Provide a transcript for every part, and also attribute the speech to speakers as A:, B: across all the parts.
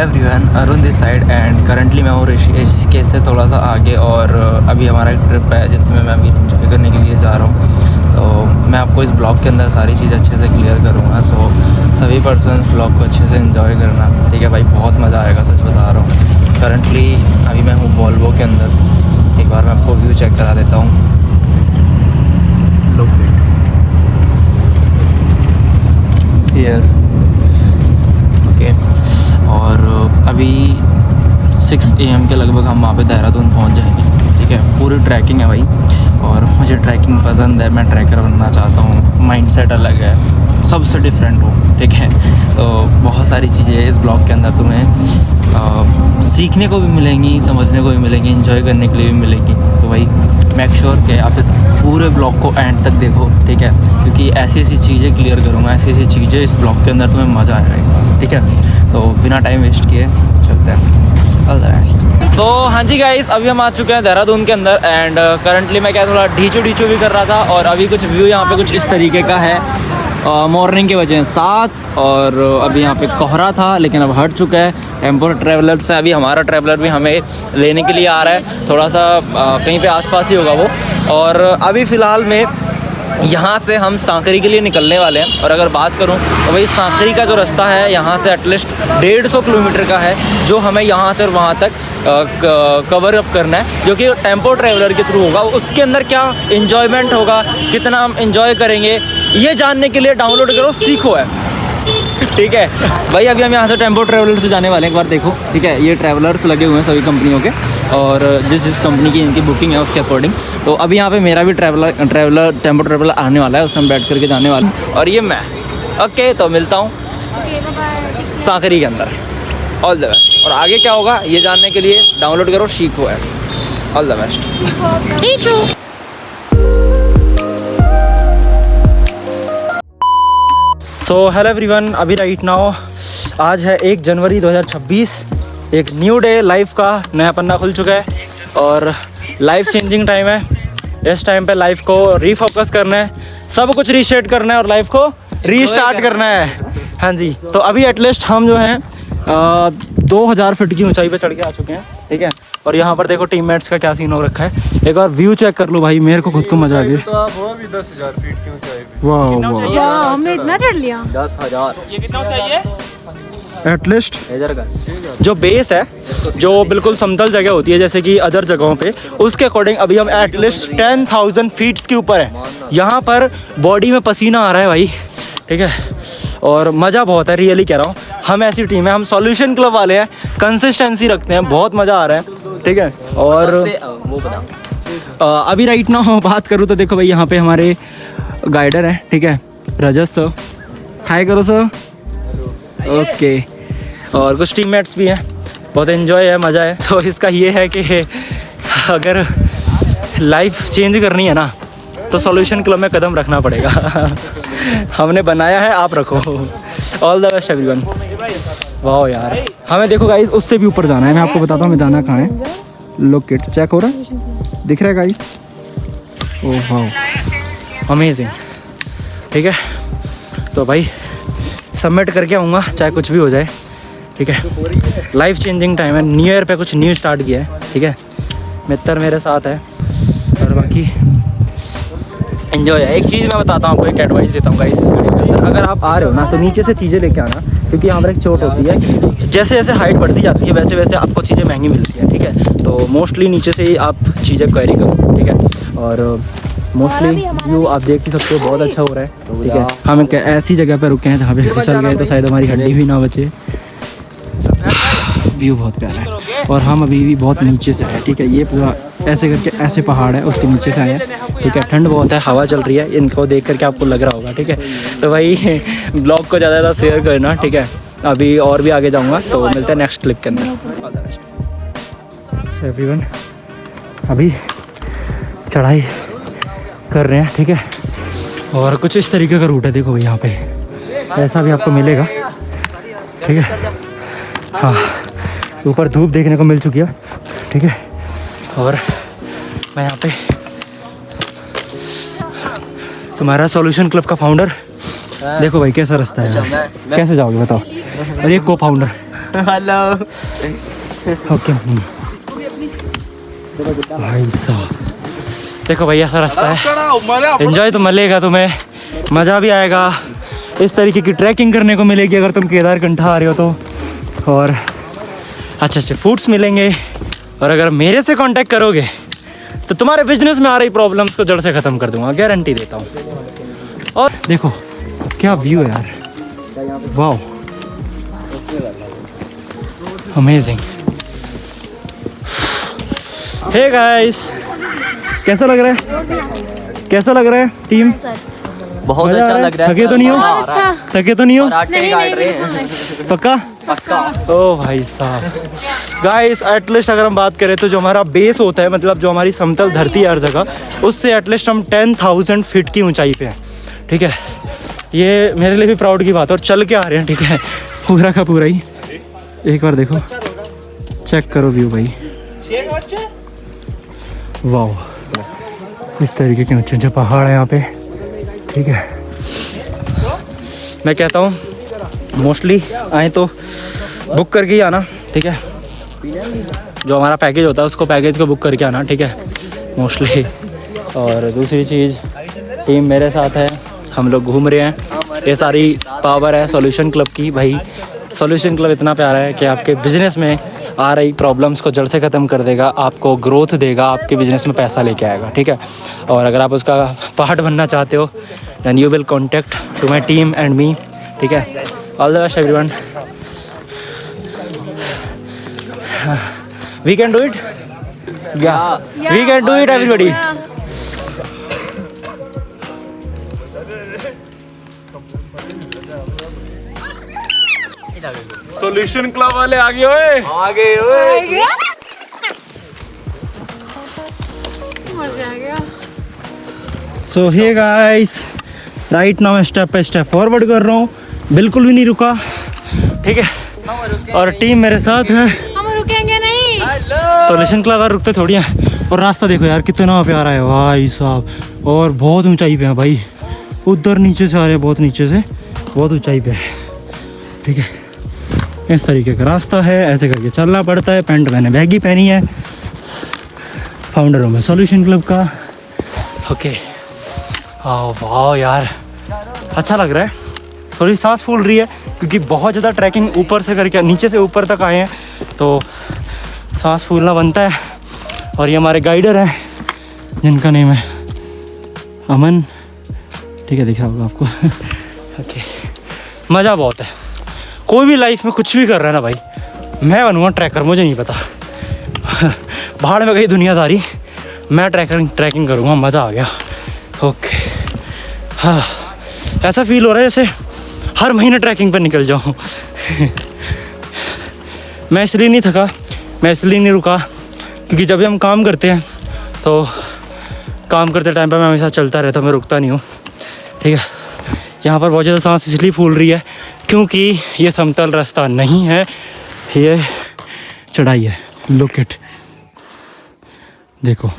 A: Hello everyone, Arun this side and currently मैं हूँ ऋषिकेश से थोड़ा सा आगे और अभी हमारा एक ट्रिप है जिसमें मैं अभी एंजॉय करने के लिए जा रहा हूँ। तो मैं आपको इस ब्लॉग के अंदर सारी चीज़ें अच्छे से क्लियर करूँगा। सो सभी पर्सन्स ब्लॉग को अच्छे से एंजॉय करना, ठीक है भाई। बहुत मज़ा आएगा, सच बता रहा हूँ। करंटली अभी मैं हूँ वॉल्वो के अंदर। एक बार मैं आपको व्यू चेक करा देता हूँ। ओके, और अभी 6 AM के लगभग हम वहाँ पे देहरादून पहुँच जाएंगे, ठीक है। पूरी ट्रैकिंग है भाई, और मुझे ट्रैकिंग पसंद है। मैं ट्रैकर बनना चाहता हूँ। माइंडसेट अलग है, सबसे डिफरेंट हो, ठीक है। तो बहुत सारी चीज़ें इस ब्लॉग के अंदर तुम्हें सीखने को भी मिलेंगी, समझने को भी मिलेंगी, एंजॉय करने के लिए भी मिलेंगी। तो भाई मेक श्योर कि आप इस पूरे ब्लॉग को एंड तक देखो, ठीक है, क्योंकि ऐसी ऐसी चीज़ें क्लियर करूँगा, ऐसी ऐसी चीज़ें इस ब्लॉग के अंदर तुम्हें मज़ा आएगा, ठीक है। तो बिना टाइम वेस्ट किए चलते हैं। All the best. सो हाँ जी गाइस, अभी हम आ चुके हैं देहरादून के अंदर एंड करंटली मैं क्या थोड़ा ढीचू भी कर रहा था, और अभी कुछ व्यू यहाँ पे कुछ इस तरीके का है। मॉर्निंग के बजे 7 और अभी यहाँ पे कोहरा था, लेकिन अब हट चुका है। टेम्पो ट्रैवलर से अभी हमारा ट्रैवलर भी हमें लेने के लिए आ रहा है, थोड़ा सा कहीं पे आसपास ही होगा वो। और अभी फ़िलहाल में यहाँ से हम सांकरी के लिए निकलने वाले हैं। और अगर बात करूँ तो भाई सांकरी का जो रास्ता है यहाँ से एटलीस्ट 150 किलोमीटर का है, जो हमें यहाँ से और वहाँ तक कवर अप करना है, जो कि टेम्पो ट्रैवलर के थ्रू होगा। उसके अंदर क्या इन्जॉयमेंट होगा, कितना हम इन्जॉय करेंगे, ये जानने के लिए डाउनलोड करो सीखो है, ठीक है भाई। अभी हम यहाँ से टेम्पो ट्रैवलर से जाने वाले हैं, एक बार देखो, ठीक है। ये ट्रैवलर्स लगे हुए हैं सभी कंपनियों के, और जिस कंपनी की इनकी बुकिंग है उसके अकॉर्डिंग। तो अभी यहाँ पे मेरा भी टेम्पो ट्रैवलर आने वाला है, उसमें बैठ करके जाने वाला है। और ये मैं ओके, तो मिलता हूँ सांकरी के अंदर। All the best. और आगे क्या होगा ये जानने के लिए डाउनलोड करो सीखो है। All the best. So hello everyone, अभी राइट नाउ आज है 1 जनवरी 2026। एक न्यू डे, लाइफ का नया पन्ना खुल चुका है और लाइफ चेंजिंग टाइम है। इस टाइम पे लाइफ को रीफोकस करना है, सब कुछ रीसेट करना है और लाइफ को रीस्टार्ट करना है। हाँ जी, तो अभी एटलीस्ट हम जो हैं 2000 फीट की ऊंचाई पे चढ़ के आ चुके हैं, ठीक है। और यहाँ पर देखो टीममेट्स का क्या सीन हो रखा है। एक बार व्यू चेक कर लो भाई, मेरे को खुद को मजा आ गया।
B: तो आप हो अभी 10,000 फीट की ऊंचाई पे।
A: वाह,
C: हमने इतना चढ़ लिया।
A: 10,000।
C: ये कितना चाहिए?
A: एटलीस्ट जो बेस है, जो बिल्कुल समतल जगह होती है जैसे कि अदर जगहों पे, उसके अकॉर्डिंग अभी हम एटलीस्ट 10,000 फीट्स के ऊपर है। यहाँ पर बॉडी में पसीना आ रहा है भाई, ठीक है। और मज़ा बहुत है, रियली कह रहा हूँ। हम ऐसी टीम है, हम सॉल्यूशन क्लब वाले हैं, कंसिस्टेंसी रखते हैं, बहुत मज़ा आ रहा है, ठीक है। और अभी राइट ना बात करूँ तो देखो भाई, यहाँ पे हमारे गाइडर हैं, ठीक है, रजत सर। हाय करो सर। ओके, और कुछ टीममेट्स भी हैं, बहुत एंजॉय है, मज़ा है। तो इसका ये है कि अगर लाइफ चेंज करनी है ना तो सॉल्यूशन क्लब में कदम रखना पड़ेगा। हमने बनाया है, आप रखो। All the best everyone. वाह यार, हमें देखो गाइस उससे भी ऊपर जाना है। मैं आपको बताता हूँ हमें जाना कहाँ है। लोकेट चेक हो रहा है, दिख रहा है गाइस। ओह वाह, अमेजिंग, ठीक है। तो भाई सबमिट करके आऊँगा चाहे कुछ भी हो जाए, ठीक है। लाइफ चेंजिंग टाइम है, न्यू ईयर पे कुछ न्यू स्टार्ट किया है, ठीक है। मित्र मेरे साथ है और बाकी एंजॉय है। एक चीज़ मैं बताता हूँ आपको, एक एडवाइस देता हूँ गाइस इस वीडियो के अंदर। अगर आप आ रहे हो ना तो नीचे से चीज़ें लेके आना, क्योंकि यहाँ पर एक चोट होती है। जैसे जैसे हाइट बढ़ती जाती है वैसे वैसे आपको चीज़ें महंगी मिलती हैं, ठीक है। तो मोस्टली नीचे से ही आप चीज़ें कैरी करो, ठीक है। और मोस्टली व्यू आप देख ही सकते हो, बहुत अच्छा हो रहा है, ठीक है। हम ऐसी जगह पर रुके हैं जहाँ पे फिसल गए तो शायद हमारी हड्डी भी ना बचे। व्यू बहुत प्यारा है और हम अभी भी बहुत नीचे से हैं, ठीक है। ये पूरा ऐसे करके ऐसे पहाड़ है, उसके नीचे से आए हैं, ठीक है। ठंड बहुत है, हवा चल रही है, इनको देख करके आपको लग रहा होगा, ठीक है। तो भाई ब्लॉग को ज़्यादा ज़्यादा शेयर करना, ठीक है। अभी और भी आगे जाऊँगा, तो मिलते हैं नेक्स्ट क्लिप के अंदर। एवरीवन अभी चढ़ाई कर रहे हैं, ठीक है। और कुछ इस तरीके का रूट है, देखो भाई यहाँ पे ऐसा भी आपको मिलेगा, ठीक है। हाँ, ऊपर धूप देखने को मिल चुकी है, ठीक है। और मैं यहाँ पे तुम्हारा सॉल्यूशन क्लब का फाउंडर, देखो भाई कैसा रास्ता है, कैसे जाओगे बताओ। और ये को फाउंडर हेलो ओके भाई साहब देखो भाई ऐसा रास्ता है, एंजॉय तो मिलेगा तुम्हें, मज़ा भी आएगा, इस तरीके की ट्रैकिंग करने को मिलेगी अगर तुम केदारकंठा आ रहे हो तो, और अच्छे अच्छे फूड्स मिलेंगे, और अगर मेरे से कांटेक्ट करोगे तो तुम्हारे बिजनेस में आ रही प्रॉब्लम्स को जड़ से ख़त्म कर दूंगा, गारंटी देता हूँ। और देखो क्या व्यू है यार, वाह अमेजिंग। हे गाइस, कैसा लग रहा है, कैसा लग रहा है टीम?
C: बहुत अच्छा लग रहा है।
A: थके तो नहीं हो? थके तो नहीं हो? पक्का? ओ भाई साहब गाइस, एटलीस्ट अगर हम बात करें तो जो हमारा बेस होता है, मतलब जो हमारी समतल धरती है हर जगह, उससे एटलीस्ट हम 10,000 फीट की ऊंचाई पे हैं, ठीक है। ये मेरे लिए भी प्राउड की बात है, और चल के आ रहे हैं, ठीक है, पूरा का पूरा ही। एक बार देखो, चेक करो व्यू भाई, वाह, इस तरीके के ऊंचे ऊंचे पहाड़ है यहाँ पे, ठीक है। मैं कहता हूँ मोस्टली आए तो बुक करके ही आना, ठीक है, जो हमारा पैकेज होता है उसको, पैकेज को बुक करके आना, ठीक है, मोस्टली। और दूसरी चीज़, टीम मेरे साथ है, हम लोग घूम रहे हैं, ये सारी पावर है सॉल्यूशन क्लब की भाई। सॉल्यूशन क्लब इतना प्यारा है कि आपके बिज़नेस में आ रही प्रॉब्लम्स को जड़ से ख़त्म कर देगा, आपको ग्रोथ देगा, आपके बिज़नेस में पैसा लेके आएगा, ठीक है। और अगर आप उसका पार्ट बनना चाहते हो then you will contact to my team and me, ठीक है। All the best everyone, we can do it, we can do it everybody.
B: Solution club वाले आगे ओए,
C: आगे ओए,
D: मजा आ गया।
A: So hey guys, right now मैं स्टेप बाय स्टेप फॉरवर्ड कर रहा हूँ, बिल्कुल भी नहीं रुका, ठीक है, और टीम मेरे साथ है,
D: हम रुकेंगे नहीं।
A: सॉल्यूशन क्लब यार रुकते थोड़ी हैं। और रास्ता देखो यार कितना प्यारा है भाई साहब, और बहुत ऊंचाई पे है भाई, उधर नीचे से आ रहे हैं, बहुत नीचे से, बहुत ऊंचाई पे है, ठीक है। इस तरीके का रास्ता है, ऐसे करके चलना पड़ता है, पैंट मैंने बैगी पहनी है, फाउंडर हूँ मैं सॉल्यूशन क्लब का, ओके। वाह यार अच्छा लग रहा है, थोड़ी सांस फूल रही है क्योंकि बहुत ज़्यादा ट्रैकिंग ऊपर से करके नीचे से ऊपर तक आए हैं, तो सांस फूलना बनता है। और ये हमारे गाइडर हैं जिनका नेम है अमन, ठीक है, दिख रहा होगा आपको ओके। मज़ा बहुत है, कोई भी लाइफ में कुछ भी कर रहा है ना भाई, मैं बनूँगा ट्रैकर, मुझे नहीं पता बाहर में गई दुनियादारी, मैं ट्रैकिंग करूँगा, मज़ा आ गया, ओके। हाँ, ऐसा फील हो रहा है जैसे हर महीने ट्रैकिंग पर निकल जाऊँ मैं इसलिए नहीं थका, मैं इसलिए नहीं रुका क्योंकि जब भी हम काम करते हैं तो काम करते टाइम पर मैं हमेशा चलता रहता हूँ, मैं रुकता नहीं हूँ, ठीक है। यहाँ पर बहुत ज़्यादा सांस इसलिए फूल रही है क्योंकि ये समतल रास्ता नहीं है, ये चढ़ाई है, लुक इट, देखो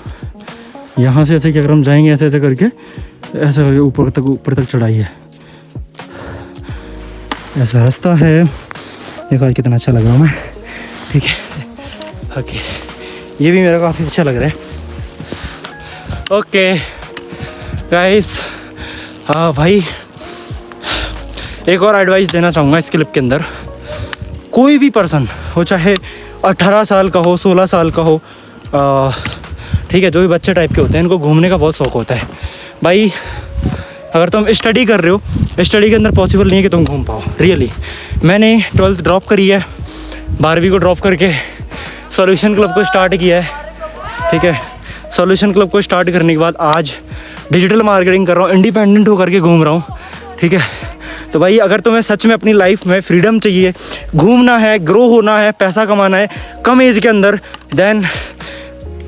A: यहाँ से ऐसे कि अगर हम जाएंगे ऐसे ऐसे करके, ऐसे करके ऊपर तक चढ़ाई है, ऐसा रास्ता है। देखो आज कितना अच्छा लग रहा हूँ मैं, ठीक है, ओके, ये भी मेरा काफ़ी अच्छा लग रहा है, ओके गाइस। हाँ भाई, एक और एडवाइस देना चाहूँगा इस क्लिप के अंदर, कोई भी पर्सन हो, चाहे 18 साल का हो, 16 साल का हो, ठीक है, जो भी बच्चे टाइप के होते हैं, इनको घूमने का बहुत शौक़ होता है भाई। अगर तुम स्टडी कर रहे हो, स्टडी के अंदर पॉसिबल नहीं है कि तुम घूम पाओ, रियली। मैंने 12th ड्रॉप करी है, 12वीं को ड्रॉप करके सॉल्यूशन क्लब को स्टार्ट किया है, ठीक है। सॉल्यूशन क्लब को स्टार्ट करने के बाद आज डिजिटल मार्केटिंग कर रहा हूँ, इंडिपेंडेंट होकर के घूम रहा हूँ, ठीक है। तो भाई अगर तुम्हें सच में अपनी लाइफ में फ्रीडम चाहिए, घूमना है, ग्रो होना है, पैसा कमाना है कम एज के अंदर, देन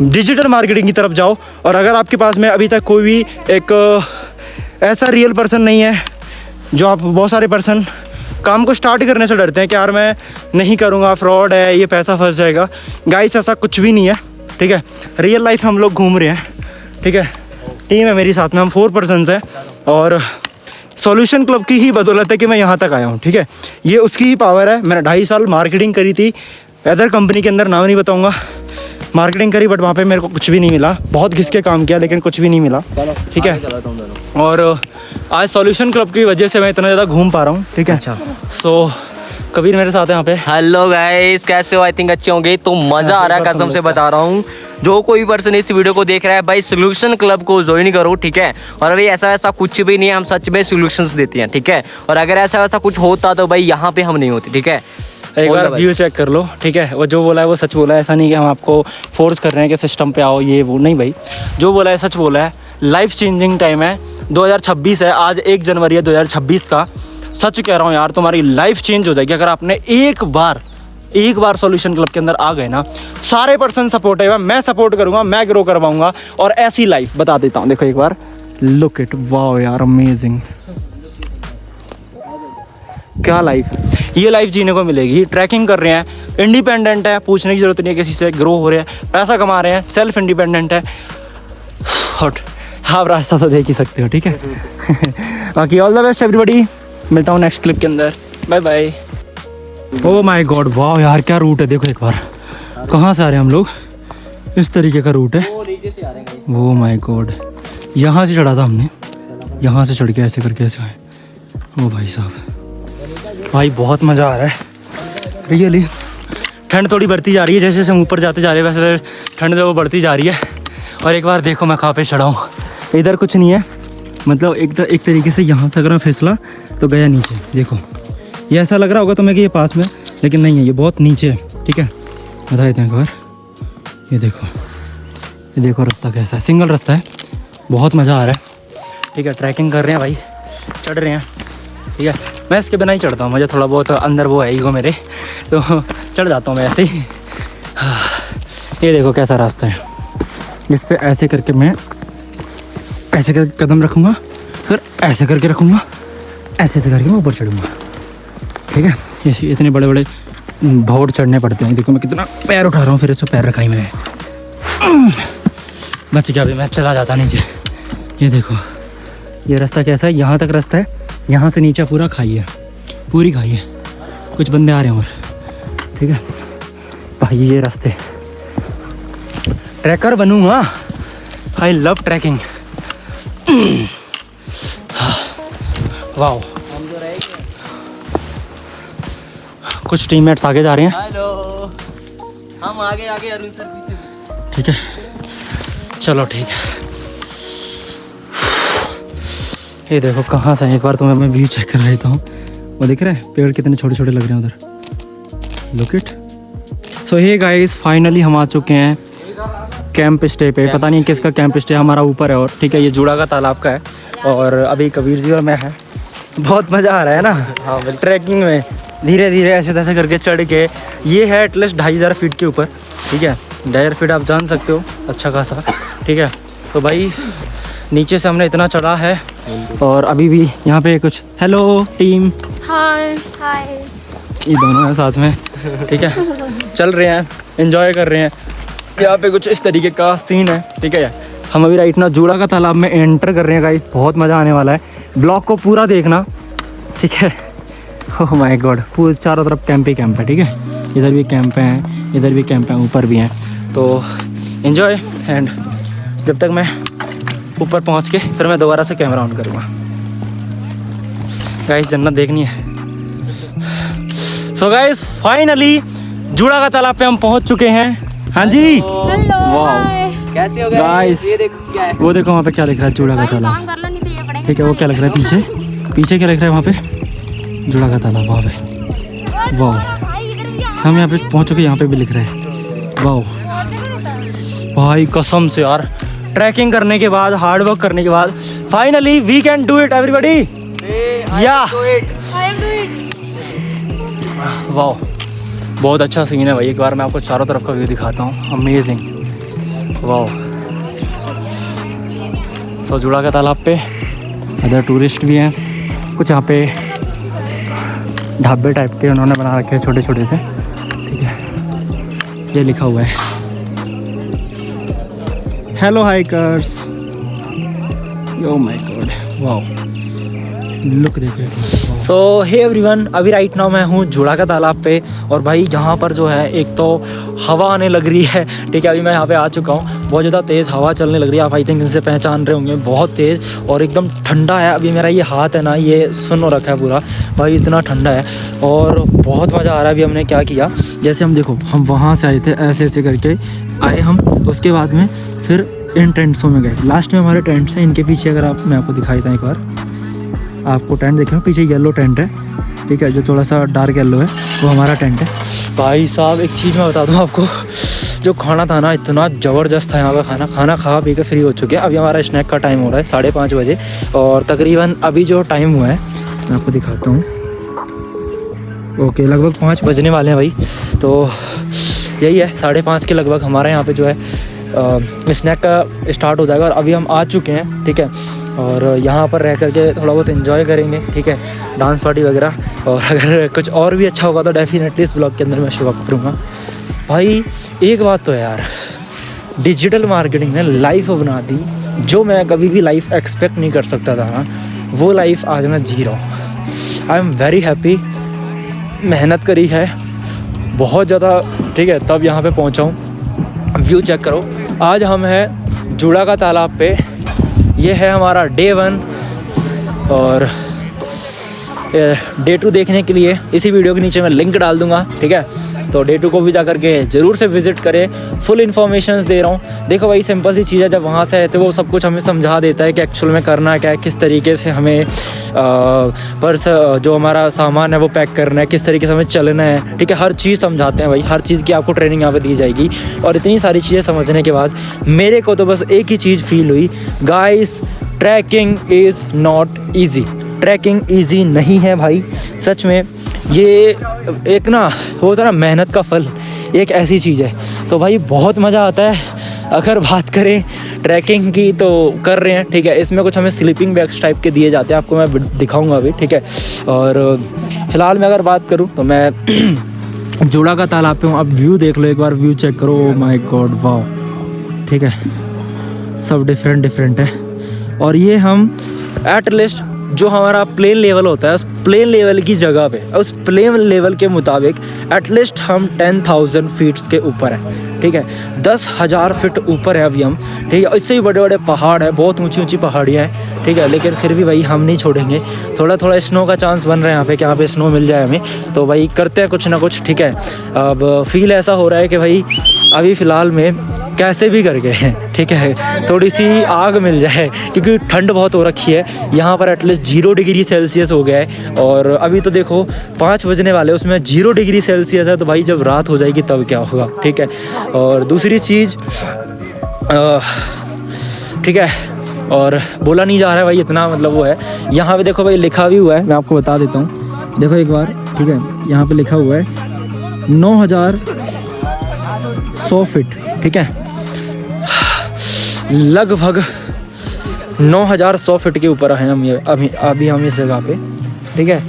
A: डिजिटल मार्केटिंग की तरफ जाओ। और अगर आपके पास में अभी तक कोई भी एक ऐसा रियल पर्सन नहीं है, जो आप, बहुत सारे पर्सन काम को स्टार्ट करने से डरते हैं कि यार मैं नहीं करूँगा, फ्रॉड है, ये पैसा फंस जाएगा। गाइस ऐसा कुछ भी नहीं है, ठीक है। रियल लाइफ हम लोग घूम रहे हैं, ठीक है। टीम है मेरी साथ में, हम 4 पर्सन्स हैं और
E: सॉल्यूशन क्लब की ही बदौलत है कि मैं यहाँ तक आया हूँ, ठीक है। ये उसकी ही पावर है। मैंने 2.5 साल मार्केटिंग करी थी अदर कंपनी के अंदर, नाम नहीं बताऊँगा। मार्केटिंग करी बट वहाँ पे मेरे को कुछ भी नहीं मिला। बहुत घिस के काम किया लेकिन कुछ भी नहीं मिला, ठीक है। और आज सॉल्यूशन क्लब की वजह से मैं इतना ज़्यादा घूम पा रहा हूँ, ठीक है। सो कबीर मेरे साथ है यहाँ पे।
C: हेलो गाइस, कैसे हो? आई थिंक अच्छे होंगे। तो मजा आ रहा है, कसम से बता रहा हूँ। जो कोई पर्सन इस वीडियो को देख रहा है भाई, सोल्यूशन क्लब को ज्वाइन करो, ठीक है। और अभी ऐसा वैसा कुछ भी नहीं है, हम सच में सोल्यूशंस देते हैं, ठीक है। और अगर ऐसा वैसा कुछ होता तो भाई यहाँ पे हम नहीं होते, ठीक है।
E: एक बार व्यू चेक कर लो, ठीक है। वो जो बोला है वो सच बोला है। ऐसा नहीं कि हम आपको फोर्स कर रहे हैं कि सिस्टम पे आओ, ये वो नहीं भाई। जो बोला है सच बोला है। लाइफ चेंजिंग टाइम है, 2026 है, आज 1 जनवरी है 2026 का। सच कह रहा हूँ यार, तुम्हारी लाइफ चेंज हो जाएगी अगर आपने एक बार सॉल्यूशन क्लब के अंदर आ गए ना। सारे पर्सन सपोर्टिव है, मैं सपोर्ट करूँगा, मैं ग्रो करवाऊँगा। और ऐसी लाइफ बता देता हूँ, देखो एक बार, लुक इट, वाओ यार, अमेजिंग। क्या लाइफ है, ये लाइफ जीने को मिलेगी। ट्रैकिंग कर रहे हैं, इंडिपेंडेंट है, पूछने की जरूरत नहीं है किसी से, ग्रो हो रहे हैं, पैसा कमा रहे हैं, सेल्फ इंडिपेंडेंट है। और आप रास्ता तो देख ही सकते हो, ठीक है। बाकी ऑल द बेस्ट एवरीबॉडी, मिलता हूँ नेक्स्ट क्लिप के अंदर, bye bye. Oh my god, वाह यार क्या रूट है, देखो एक बार कहाँ से आ रहे हैं हम लोग। इस तरीके का रूट है। ओ माय गॉड, यहाँ से चढ़ा था हमने, यहाँ से चढ़ के ऐसे करके ऐसे आए। ओ भाई साहब, भाई बहुत मज़ा आ रहा है रियली। ठंड थोड़ी बढ़ती जा रही है, जैसे जैसे हम ऊपर जाते जा रहे हैं वैसे ठंड जो वो बढ़ती जा रही है। और एक बार देखो मैं कहाँ पे चढ़ा हूँ, इधर कुछ नहीं है, मतलब एक तरीके से यहाँ से अगर मैं फिसला तो गया नीचे। देखो ये ऐसा लग रहा होगा तुम्हें कि ये पास में, लेकिन नहीं है, ये बहुत नीचे है, ठीक है। बता देते हैं एक बार, ये देखो रास्ता कैसा है, सिंगल रास्ता है, बहुत मज़ा आ रहा है, ठीक है। ट्रैकिंग कर रहे हैं भाई, चढ़ रहे हैं, ठीक है। मैं इसके बिना ही चढ़ता हूँ, मुझे थोड़ा बहुत अंदर वो है ईगो मेरे, तो चढ़ जाता हूँ मैं ऐसे ही। ये देखो कैसा रास्ता है, इस पर ऐसे करके मैं ऐसे करके कदम रखूँगा, फिर ऐसे करके रखूँगा, ऐसे करके मैं ऊपर चढ़ूँगा, ठीक है। ये इतने बड़े बड़े भौर चढ़ने पड़ते हैं। देखो मैं कितना पैर उठा रहा हूँ, फिर इसको पैर रखा ही मैं, बच गया अभी मैं चला जाता नीचे। ये देखो ये रास्ता कैसा है, यहाँ तक रास्ता है, यहाँ से नीचे पूरा खाई है, पूरी खाई है। कुछ बंदे आ रहे हैं और, ठीक है भाई। ये रास्ते ट्रैकर बनूँगा, आई लव ट्रैकिंग। वाओ, कुछ टीममेट्स आगे जा रहे हैं।
C: हेलो, हम आगे अरुण सर पीछे,
E: ठीक है चलो ठीक है। ये देखो कहाँ से, एक बार तुम्हें मैं व्यू चेक करा देता हूँ। वो दिख रहा है पेड़ कितने छोटे छोटे लग रहे हैं उधर, look it. So hey guys, finally हम आ चुके हैं कैंप स्टे पे। पता नहीं किसका कैंप स्टे, हमारा ऊपर है, और ठीक है ये जुड़ा का तालाब का है। और अभी कबीर जी और मैं हैं, बहुत मज़ा आ रहा है ना। हाँ, ट्रैकिंग में धीरे धीरे ऐसे तैसे करके चढ़ के, ये है एटलीस्ट 2500 फीट के ऊपर, ठीक है। 2500 फीट आप जान सकते हो, अच्छा खासा, ठीक है। तो भाई नीचे से हमने इतना चढ़ा है, और अभी भी यहाँ पे कुछ, हेलो टीम,
D: हाय
E: ये दोनों हैं साथ में, ठीक है। चल रहे हैं, एंजॉय कर रहे हैं। यहाँ पे कुछ इस तरीके का सीन है, ठीक है। हम अभी राइट ना जुड़ा का तालाब में एंटर कर रहे हैं गाइस, बहुत मज़ा आने वाला है। ब्लॉग को पूरा देखना, ठीक है। ओह माय गॉड, पूरे चारों तरफ कैंप ही कैंप है, ठीक है। इधर भी कैंप हैं, इधर भी कैंप हैं, ऊपर भी हैं। तो एंजॉय, एंड जब तक मैं ऊपर पहुंच के फिर मैं दोबारा से कैमरा ऑन करूँगा। गाइस जन्नत देखनी है। सो गाइस फाइनली जुड़ा का तालाब पे हम पहुंच चुके हैं। हाँ जी,
D: हेलो हाय।
C: कैसे हो
E: गाइस,
C: ये देखो क्या है,
E: वो देखो वहाँ पे क्या लिख रहा है, जुड़ा का तालाब,
D: काम कर लो नहीं तो ये पड़ेगा।
E: ठीक है। वो क्या लिख रहा है पीछे, पीछे क्या लिख रहा है वहाँ पे, जुड़ा का तालाब वहाँ पे। वाह, हम यहाँ पे पहुँच चुके, यहाँ पे भी लिख रहे हैं। वाह भाई कसम से यार, ट्रैकिंग करने के बाद, हार्ड वर्क करने के बाद, finally we can do it everybody, या वाह। बहुत अच्छा सीन है भाई, एक बार मैं आपको चारों तरफ का व्यू दिखाता हूँ, अमेजिंग, वाह। सो जुड़ा का तालाब पे अदर टूरिस्ट भी हैं, कुछ यहाँ पे ढाबे टाइप के उन्होंने बना रखे हैं छोटे छोटे से, ठीक है। ये लिखा हुआ है hello hikers, O my God, wow. Look देखो। सो हे एवरीवन, अभी राइट नाउ मैं हूँ जुड़ा का तालाब पे और भाई यहाँ पर जो है एक तो हवा आने लग रही है, ठीक है। अभी मैं यहाँ पे आ चुका हूँ, बहुत ज़्यादा तेज़ हवा चलने लग रही है। आप आई थिंक इनसे पहचान रहे होंगे, बहुत तेज़ और एकदम ठंडा है। अभी मेरा ये हाथ है ना, ये सुन हो रखा है पूरा भाई, इतना ठंडा है और बहुत मज़ा आ रहा है। अभी हमने क्या किया, जैसे हम देखो, हम वहाँ से आए थे, ऐसे ऐसे करके आए हम, उसके बाद में फिर इन टेंट्सों में गए। लास्ट में हमारे टेंट्स हैं, इनके पीछे अगर मैं आपको दिखाई था एक बार, आपको टेंट देख रहे हो, पीछे येलो टेंट है, ठीक है, जो थोड़ा सा डार्क येलो है, वो हमारा टेंट है। भाई साहब एक चीज़ मैं बता दूं आपको, जो खाना था ना, इतना ज़बरदस्त था यहाँ का खाना खा पी के फ्री हो चुके हैं। अभी हमारा स्नैक का टाइम हो रहा है 5:30 बजे और तकरीबन अभी जो टाइम हुआ है मैं आपको दिखाता हूँ। ओके, लगभग 5 बजने वाले हैं भाई, तो यही है 5:30 के लगभग हमारे यहाँ पे जो है स्नैक का स्टार्ट हो जाएगा और अभी हम आ चुके हैं, ठीक है। और यहाँ पर रह करके थोड़ा बहुत एंजॉय करेंगे, ठीक है, डांस पार्टी वगैरह। और अगर कुछ और भी अच्छा होगा तो डेफिनेटली इस ब्लॉग के अंदर मैं शो अप करूँगा। भाई एक बात तो है यार, डिजिटल मार्केटिंग ने लाइफ बना दी, जो मैं कभी भी लाइफ एक्सपेक्ट नहीं कर सकता था ना, वो लाइफ आज मैं जी रहा हूँ। I am very happy. मेहनत करी है बहुत ज़्यादा, ठीक है, तब यहाँ पे पहुँचा हूँ। व्यू चेक करो, आज हम हैं जुड़ा का तालाब पे। ये है हमारा डे 1 और डे 2 देखने के लिए इसी वीडियो के नीचे मैं लिंक डाल दूँगा, ठीक है। तो डे 2 को भी जा करके ज़रूर से विज़िट करें। फुल इन्फॉर्मेशन दे रहा हूँ। देखो भाई, सिंपल सी चीज़ है, जब वहाँ से आए तो वो सब कुछ हमें समझा देता है कि एक्चुअल में करना क्या है, किस तरीके से हमें पर्स जो हमारा सामान है वो पैक करना है, किस तरीके से हमें चलना है, ठीक है। हर चीज़ समझाते हैं भाई, हर चीज़ की आपको ट्रेनिंग यहाँ पे दी जाएगी। और इतनी सारी चीज़ें समझने के बाद मेरे को तो बस एक ही चीज़ फील हुई, guys trekking is not easy. Trekking easy नहीं है भाई, सच में। ये एक ना होता ना मेहनत का फल, एक ऐसी चीज़ है। तो भाई बहुत मज़ा आता है। अगर बात करें ट्रैकिंग की तो कर रहे हैं, ठीक है। इसमें कुछ हमें स्लीपिंग बैग्स टाइप के दिए जाते हैं, आपको मैं दिखाऊंगा अभी, ठीक है। और फ़िलहाल मैं अगर बात करूं तो मैं जुड़ा का तालाब पे हूँ। अब व्यू देख लो एक बार, व्यू चेक करो, माय गॉड, वाओ, ठीक है। सब डिफरेंट है। और ये हम एट लिस्ट जो हमारा प्लेन लेवल होता है, उस प्लेन लेवल की जगह पे, उस प्लेन लेवल के मुताबिक एटलीस्ट हम 10,000 फीट्स के ऊपर हैं, ठीक है। 10,000 फीट ऊपर है अभी हम, ठीक है। इससे भी बड़े बड़े पहाड़ हैं, बहुत ऊंची ऊंची पहाड़ियाँ हैं, ठीक है। लेकिन फिर भी भाई हम नहीं छोड़ेंगे। थोड़ा स्नो का चांस बन रहा है यहाँ पे कि यहाँ पे स्नो मिल जाए हमें, तो भाई करते हैं कुछ ना कुछ, ठीक है। अब फील ऐसा हो रहा है कि भाई अभी फ़िलहाल में कैसे भी करके, ठीक है, थोड़ी सी आग मिल जाए, क्योंकि ठंड बहुत हो रखी है यहाँ पर। एटलीस्ट 0 डिग्री सेल्सियस हो गया है और अभी तो देखो 5 बजने वाले, उसमें 0 डिग्री सेल्सियस है। तो भाई जब रात हो जाएगी तब क्या होगा, ठीक है। और दूसरी चीज़, ठीक है, और बोला नहीं जा रहा है भाई इतना, मतलब वो है। यहाँ पे देखो भाई लिखा भी हुआ है, मैं आपको बता देता हूँ, देखो एक बार, ठीक है। यहाँ पे लिखा हुआ है 9,100 फीट, ठीक है। लगभग 9,100 फीट के ऊपर हैं हम, ये अभी हम इस जगह पे, ठीक है।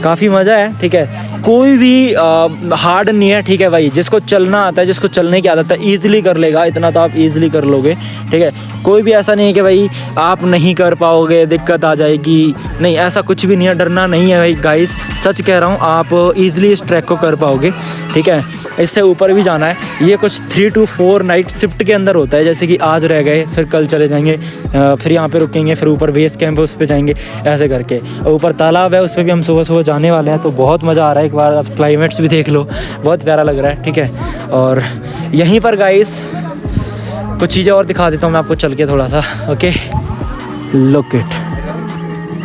E: काफ़ी मज़ा है, ठीक है। कोई भी हार्ड नहीं है, ठीक है भाई। जिसको चलना आता है, जिसको चलने की आदत है, ईज़िली कर लेगा, इतना तो आप ईज़िली कर लोगे, ठीक है। कोई भी ऐसा नहीं है कि भाई आप नहीं कर पाओगे, दिक्कत आ जाएगी, नहीं, ऐसा कुछ भी नहीं है। डरना नहीं है भाई गाइस, सच कह रहा हूँ, आप ईज़िली इस ट्रैक को कर पाओगे, ठीक है। इससे ऊपर भी जाना है। ये कुछ 3 to 4 नाइट शिफ्ट के अंदर होता है, जैसे कि आज रह गए, फिर कल चले जाएंगे, फिर यहाँ पे रुकेंगे, फिर ऊपर बेस कैंप है उस पर जाएंगे, ऐसे करके। ऊपर तालाब है, उस पर भी हम सुबह सुबह जाने वाले हैं। तो बहुत मज़ा आ रहा है। एक बार आप क्लाइमेट्स भी देख लो, बहुत प्यारा लग रहा है, ठीक है। और यहीं पर गाइस कुछ चीज़ें और दिखा देता हूँ मैं आपको चल के थोड़ा सा, ओके, लुक इट।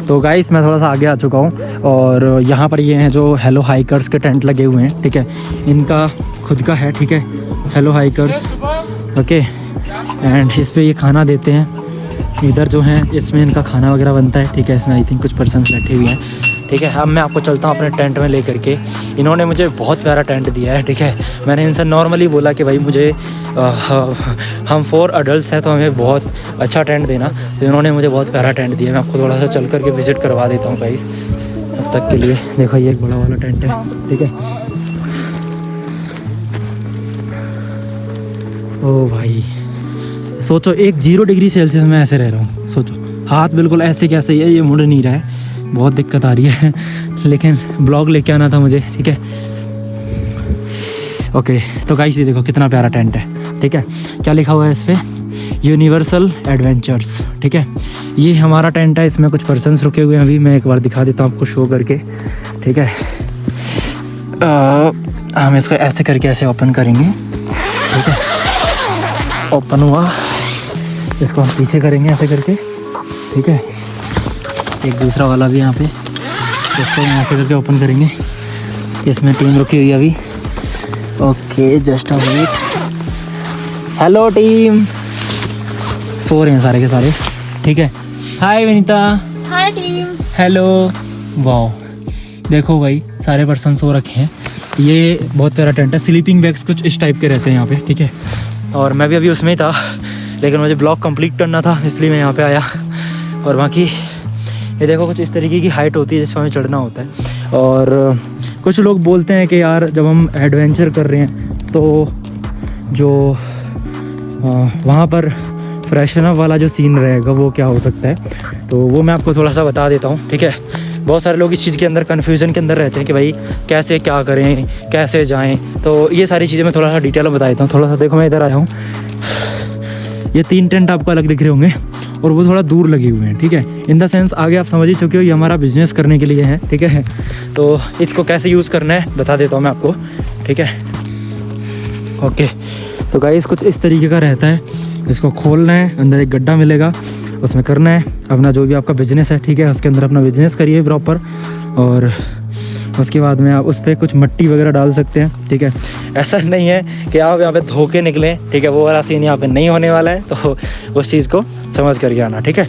E: तो गाइस मैं थोड़ा सा आगे आ चुका हूँ और यहाँ पर ये हैं जो हेलो हाइकर्स के टेंट लगे हुए हैं, ठीक है। इनका खुद का है, ठीक है, हेलो हाइकर्स, ओके। एंड इस पर ये खाना देते हैं। इधर जो हैं इसमें इनका खाना वगैरह बनता है, ठीक है। इसमें आई थिंक कुछ पर्सन्स बैठे हुए हैं, ठीक है। अब मैं आपको चलता हूँ अपने टेंट में लेकर के। इन्होंने मुझे बहुत प्यारा टेंट दिया है, ठीक है। मैंने इनसे नॉर्मली बोला कि भाई मुझे हम 4 अडल्ट हैं तो हमें बहुत अच्छा टेंट देना। तो इन्होंने मुझे बहुत प्यारा टेंट दिया। मैं आपको थोड़ा सा चल करके विज़िट करवा देता हूँ गाइस अब तक के लिए। देखो ये एक बड़ा वाला टेंट है, ठीक है। ओ भाई सोचो, एक 0 डिग्री सेल्सियस में ऐसे रह रहा हूँ। सोचो, हाथ बिल्कुल ऐसे कैसे ही है, ये मुड़ नहीं रहा है, बहुत दिक्कत आ रही है लेकिन ब्लॉग लेके आना था मुझे, ठीक है। ओके तो गाइस ये देखो कितना प्यारा टेंट है, ठीक है। क्या लिखा हुआ है इस पर? यूनिवर्सल एडवेंचर्स, ठीक है। ये हमारा टेंट है, इसमें कुछ पर्सन्स रुके हुए हैं। अभी मैं एक बार दिखा देता हूँ आपको शो करके, ठीक है। हम इसको ऐसे करके ऐसे ओपन करेंगे, ठीक है। ओपन हुआ, इसको हम पीछे करेंगे ऐसे करके, ठीक है। एक दूसरा वाला भी यहाँ पे, इसको हम ऐसे करके ओपन करेंगे। इसमें टीम रुकी हुई है अभी। Okay just a wait. Hello team, सो रहे हैं सारे के सारे, ठीक है। Hi Vinita.
D: Hi team.
E: Hello. Wow देखो भाई सारे पर्सन सो रखे हैं। ये बहुत प्यारा टेंट है, स्लीपिंग बैग्स कुछ इस टाइप के रहते हैं यहाँ पे, ठीक है। और मैं भी अभी उसमें ही था, लेकिन मुझे ब्लॉग कंप्लीट करना था इसलिए मैं यहाँ पे आया। और बाकी ये देखो कुछ इस तरीके की हाइट होती है जिस पर हमें चढ़ना होता है। और कुछ लोग बोलते हैं कि यार जब हम एडवेंचर कर रहे हैं तो जो वहाँ पर फ्रेशन अप वाला जो सीन रहेगा वो क्या हो सकता है, तो वो मैं आपको थोड़ा सा बता देता हूँ, ठीक है। बहुत सारे लोग इस चीज़ के अंदर कन्फ्यूज़न के अंदर रहते हैं कि भाई कैसे क्या करें, कैसे जाएं, तो ये सारी चीज़ें मैं थोड़ा सा डिटेल में बता देता हूँ। थोड़ा सा देखो मैं इधर आया हूँ, ये 3 टेंट आपको अलग दिख रहे होंगे और वो थोड़ा दूर लगे हुए हैं, ठीक है। इन द सेंस आगे आप समझ ही चुके हो ये हमारा बिजनेस करने के लिए है, ठीक है। तो इसको कैसे यूज़ करना है बता देता हूँ मैं आपको, ठीक है। ओके तो गाइस कुछ इस तरीके का रहता है, इसको खोलना है, अंदर एक गड्ढा मिलेगा, उसमें करना है अपना जो भी आपका बिजनेस है, ठीक है। उसके अंदर अपना बिजनेस करिए प्रॉपर, और उसके बाद में आप उस पर कुछ मिट्टी वगैरह डाल सकते हैं, ठीक है। ऐसा नहीं है कि आप यहाँ पे धोके निकलें, ठीक है, वो वाला सीन यहाँ पे नहीं होने वाला है, तो उस चीज़ को समझ करके आना, ठीक है।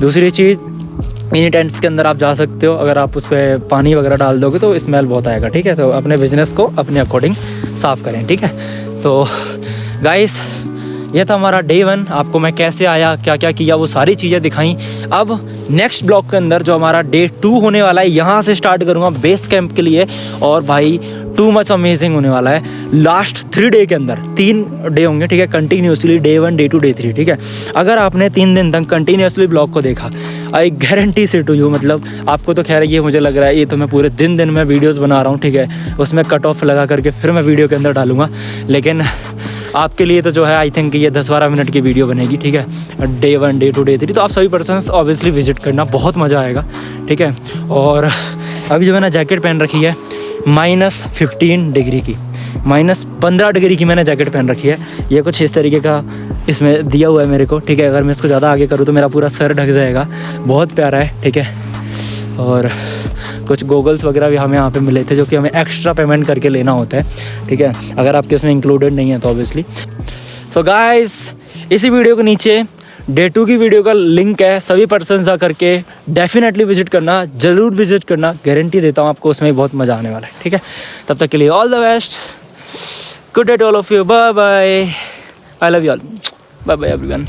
E: दूसरी चीज़, इन टेंट्स के अंदर आप जा सकते हो, अगर आप उस पर पानी वगैरह डाल दोगे तो स्मेल बहुत आएगा, ठीक है। तो अपने बिजनेस को अपने अकॉर्डिंग साफ़ करें, ठीक है। तो गाइस ये था हमारा डे 1। आपको मैं कैसे आया, क्या क्या किया, वो सारी चीज़ें दिखाई। अब नेक्स्ट ब्लॉग के अंदर जो हमारा डे 2 होने वाला है, यहाँ से स्टार्ट करूँगा बेस कैंप के लिए। और भाई टू मच अमेजिंग होने वाला है। लास्ट 3 डे के अंदर 3 डे होंगे, ठीक है, कंटिन्यूसली, डे 1, डे 2, डे 3, ठीक है। अगर आपने 3 दिन तक कंटिन्यूसली ब्लॉग को देखा, आई गारंटी से टू यू, मतलब आपको तो खैर ये मुझे लग रहा है ये तो मैं पूरे दिन में वीडियोज़ बना रहा हूँ, ठीक है, उसमें कट ऑफ लगा करके फिर मैं वीडियो के अंदर डालूँगा। लेकिन आपके लिए तो जो है आई थिंक ये 10-12 मिनट की वीडियो बनेगी, ठीक है, डे 1, डे 2, डे 3। तो आप सभी पर्सन्स ऑब्वियसली विजिट करना, बहुत मज़ा आएगा, ठीक है। और अभी जो मैंने जैकेट पहन रखी है -15 डिग्री की, -15 डिग्री की मैंने जैकेट पहन रखी है। ये कुछ इस तरीके का इसमें दिया हुआ है मेरे को, ठीक है। अगर मैं इसको ज़्यादा आगे करूँ तो मेरा पूरा सर ढक जाएगा, बहुत प्यारा है, ठीक है। और कुछ गोगल्स वगैरह भी हमें यहाँ पे मिले थे जो कि हमें एक्स्ट्रा पेमेंट करके लेना होता है, ठीक है, अगर आपके उसमें इंक्लूडेड नहीं है तो ऑब्वियसली। सो गाइस इसी वीडियो के नीचे डे 2 की वीडियो का लिंक है, सभी पर्सन जा करके डेफिनेटली विजिट करना, ज़रूर विजिट करना, गारंटी देता हूँ आपको उसमें बहुत मज़ा आने वाला है, ठीक है। तब तक के लिए all the best, good day to all of you, bye bye, I love you all, bye bye everyone.